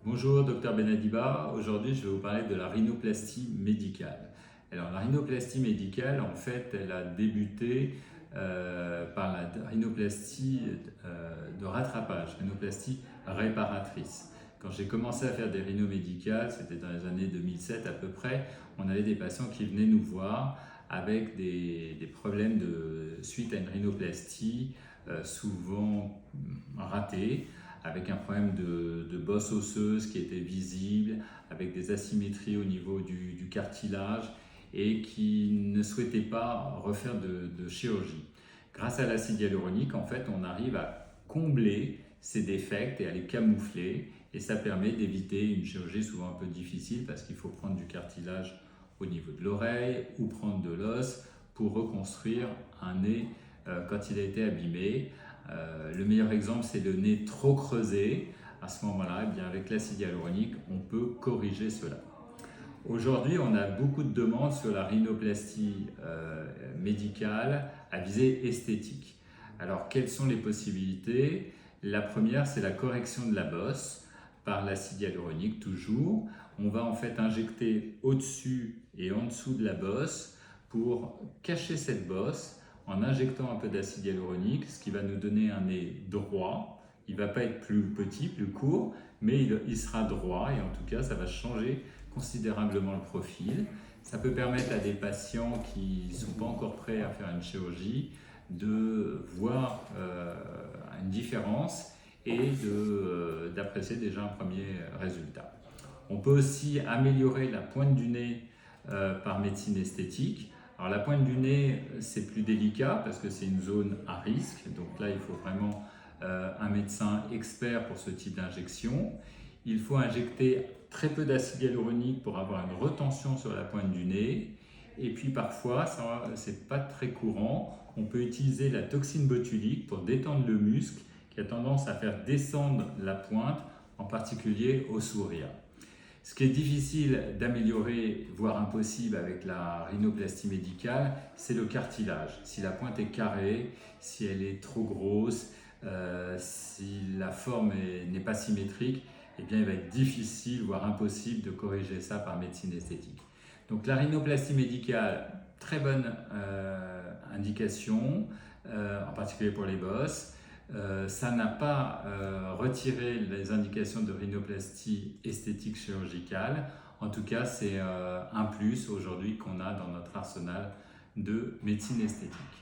Bonjour, docteur Benadiba. Aujourd'hui, je vais vous parler de la rhinoplastie médicale. Alors, la rhinoplastie médicale, en fait, elle a débuté par la rhinoplastie de rattrapage, rhinoplastie réparatrice. Quand j'ai commencé à faire des rhinos médicales, c'était dans les années 2007 à peu près, on avait des patients qui venaient nous voir avec des problèmes suite à une rhinoplastie, souvent ratée, avec un problème de bosse osseuse qui était visible, avec des asymétries au niveau du cartilage et qui ne souhaitait pas refaire de chirurgie. Grâce à l'acide hyaluronique, en fait, on arrive à combler ces défects et à les camoufler, et ça permet d'éviter une chirurgie souvent un peu difficile parce qu'il faut prendre du cartilage au niveau de l'oreille ou prendre de l'os pour reconstruire un nez quand il a été abîmé. Le meilleur exemple, c'est le nez trop creusé. À ce moment-là, eh bien, avec l'acide hyaluronique, on peut corriger cela. Aujourd'hui, on a beaucoup de demandes sur la rhinoplastie médicale à visée esthétique. Alors, quelles sont les possibilités? La première, c'est la correction de la bosse par l'acide hyaluronique, toujours. On va en fait injecter au-dessus et en dessous de la bosse pour cacher cette bosse en injectant un peu d'acide hyaluronique, ce qui va nous donner un nez droit. Il ne va pas être plus petit, plus court, mais il sera droit, et en tout cas, ça va changer considérablement le profil. Ça peut permettre à des patients qui ne sont pas encore prêts à faire une chirurgie de voir une différence et d'apprécier déjà un premier résultat. On peut aussi améliorer la pointe du nez par médecine esthétique. Alors la pointe du nez, c'est plus délicat parce que c'est une zone à risque, donc là il faut vraiment un médecin expert pour ce type d'injection. Il faut injecter très peu d'acide hyaluronique pour avoir une retention sur la pointe du nez. Et puis parfois, c'est pas très courant, on peut utiliser la toxine botulique pour détendre le muscle qui a tendance à faire descendre la pointe, en particulier au sourire. Ce qui est difficile d'améliorer, voire impossible avec la rhinoplastie médicale, c'est le cartilage. Si la pointe est carrée, si elle est trop grosse, si la forme n'est pas symétrique, eh bien il va être difficile, voire impossible de corriger ça par médecine esthétique. Donc la rhinoplastie médicale, très bonne indication, en particulier pour les bosses. Ça n'a pas retiré les indications de rhinoplastie esthétique chirurgicale. En tout cas, c'est un plus aujourd'hui qu'on a dans notre arsenal de médecine esthétique.